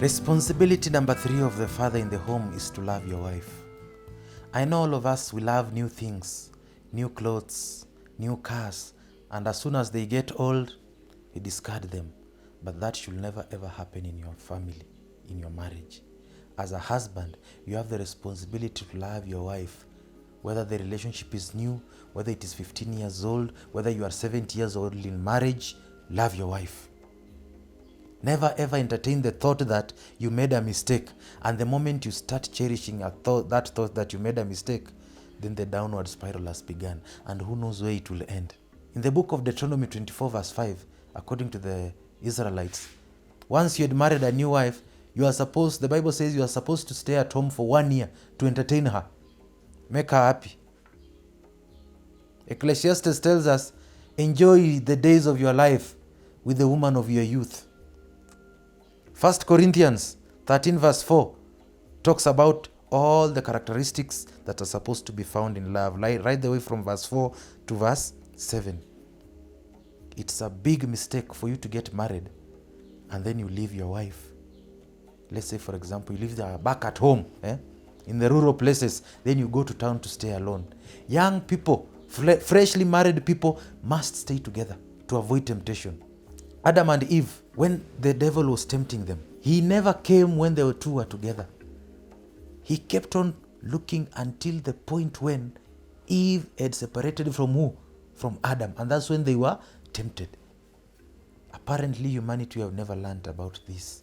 Responsibility number 3 of the father in the home is to love your wife. I know all of us, we love new things, new clothes, new cars, and as soon as they get old, we discard them. But that should never ever happen in your family, in your marriage. As a husband, you have the responsibility to love your wife. Whether the relationship is new, whether it is 15 years old, whether you are 70 years old in marriage, love your wife. Never ever entertain the thought that you made a mistake. And the moment you start cherishing that thought that you made a mistake, then the downward spiral has begun. And who knows where it will end. In the book of Deuteronomy 24 verse 5, according to the Israelites, once you had married a new wife, the Bible says you are supposed to stay at home for 1 year to entertain her. Make her happy. Ecclesiastes tells us, enjoy the days of your life with the woman of your youth. 1 Corinthians 13 verse 4 talks about all the characteristics that are supposed to be found in love, right the way from verse 4 to verse 7. It's a big mistake for you to get married and then you leave your wife. Let's say, for example, you leave her back at home, in the rural places, then you go to town to stay alone. Young people, freshly married people must stay together to avoid temptation. Adam and Eve, when the devil was tempting them, he never came when the two were together. He kept on looking until the point when Eve had separated from who? From Adam. And that's when they were tempted. Apparently, humanity have never learned about this.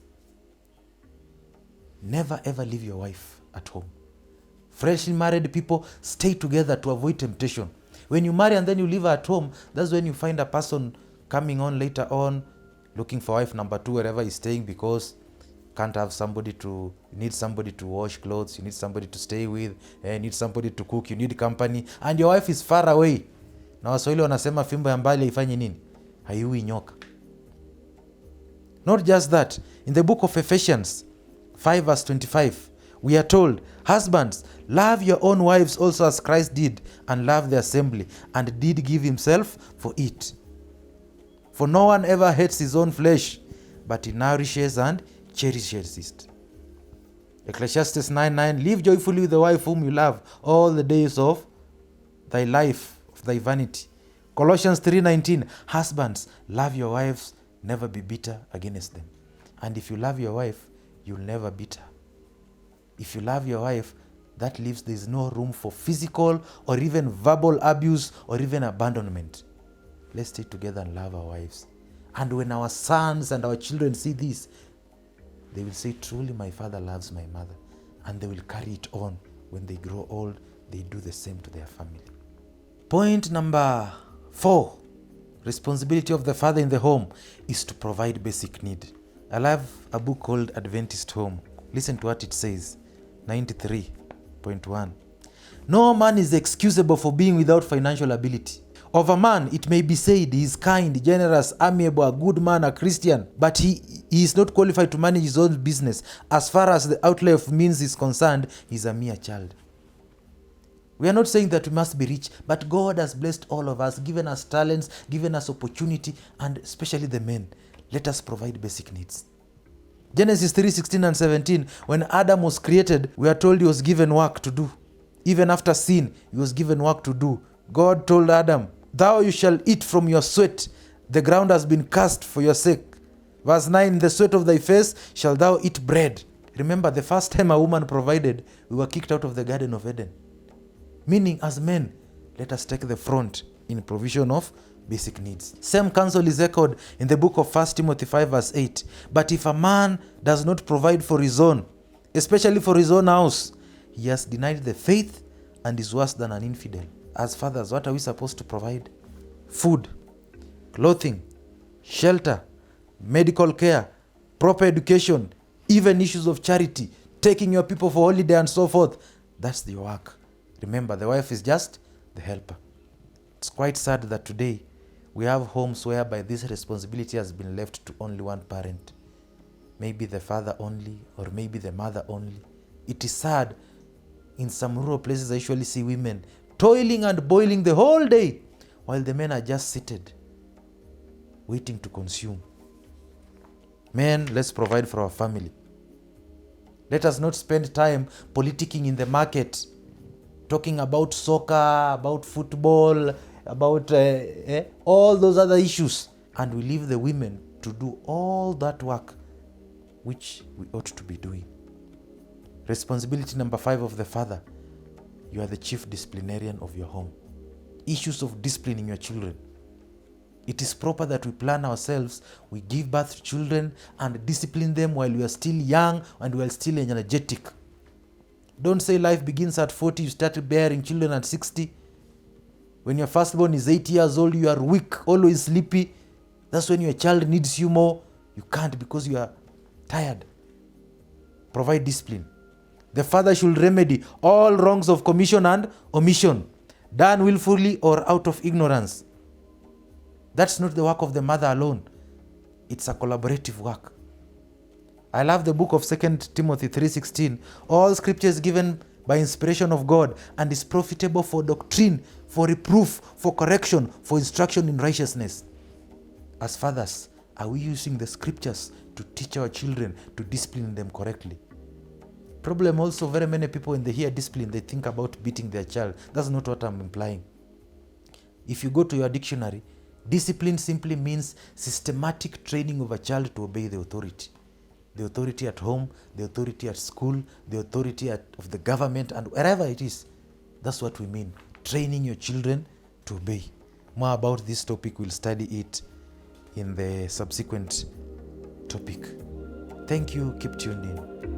Never ever leave your wife at home. Freshly married people, stay together to avoid temptation. When you marry and then you leave her at home, that's when you find a person coming on later on, looking for wife number 2 wherever he's staying, because can't have you need somebody to wash clothes, you need somebody to stay with, you need somebody to cook, you need company, and your wife is far away. Na Waswahili wanasema fimbo ya mbali haifanye nini? Haiui nyoka. Not just that, in the book of Ephesians 5 verse 25, we are told, husbands, love your own wives also as Christ did, and loved the assembly, and did give himself for it. For no one ever hates his own flesh, but he nourishes and cherishes it. Ecclesiastes 9:9, live joyfully with the wife whom you love all the days of thy life, of thy vanity. Colossians 3:19, husbands, love your wives, never be bitter against them. And if you love your wife, you'll never beat her. If you love your wife, that leaves there's no room for physical or even verbal abuse or even abandonment. Let's stay together and love our wives. And when our sons and our children see this, they will say, truly my father loves my mother. And they will carry it on. When they grow old, they do the same to their family. Point number 4, responsibility of the father in the home is to provide basic need. I love a book called Adventist Home. Listen to what it says, 93.1. No man is excusable for being without financial ability. Of a man, it may be said he is kind, generous, amiable, a good man, a Christian, but he is not qualified to manage his own business. As far as the outlay of means is concerned, he is a mere child. We are not saying that we must be rich, but God has blessed all of us, given us talents, given us opportunity, and especially the men. Let us provide basic needs. Genesis 3:16 and 17, when Adam was created, we are told he was given work to do. Even after sin, he was given work to do. God told Adam, thou you shall eat from your sweat. The ground has been cast for your sake. Verse 9, in the sweat of thy face shall thou eat bread. Remember, the first time a woman provided, we were kicked out of the Garden of Eden. Meaning, as men, let us take the front in provision of basic needs. Same counsel is echoed in the book of 1 Timothy 5 verse 8. But if a man does not provide for his own, especially for his own house, he has denied the faith and is worse than an infidel. As fathers, what are we supposed to provide? Food, clothing, shelter, medical care, proper education, even issues of charity, taking your people for holiday and so forth. That's the work. Remember, the wife is just the helper. It's quite sad that today we have homes whereby this responsibility has been left to only one parent. Maybe the father only, or maybe the mother only. It is sad. In some rural places, I usually see women toiling and boiling the whole day, while the men are just seated, waiting to consume. Men, let's provide for our family. Let us not spend time politicking in the market, talking about soccer, about football, about all those other issues. And we leave the women to do all that work which we ought to be doing. Responsibility number 5 of the father: you are the chief disciplinarian of your home. Issues of disciplining your children. It is proper that we plan ourselves, we give birth to children and discipline them while we are still young and we are still energetic. Don't say life begins at 40, you start bearing children at 60. When your firstborn is 8 years old, you are weak, always sleepy. That's when your child needs you more. You can't because you are tired. Provide discipline. The father should remedy all wrongs of commission and omission, done willfully or out of ignorance. That's not the work of the mother alone. It's a collaborative work. I love the book of 2 Timothy 3:16. All scripture is given by inspiration of God and is profitable for doctrine, for reproof, for correction, for instruction in righteousness. As fathers, are we using the scriptures to teach our children, to discipline them correctly? Problem also, very many people when they hear discipline, they think about beating their child. That's not what I'm implying. If you go to your dictionary, discipline simply means systematic training of a child to obey the authority. The authority at home, the authority at school, the authority of the government, and wherever it is. That's what we mean. Training your children to obey. More about this topic, we'll study it in the subsequent topic. Thank you. Keep tuned in.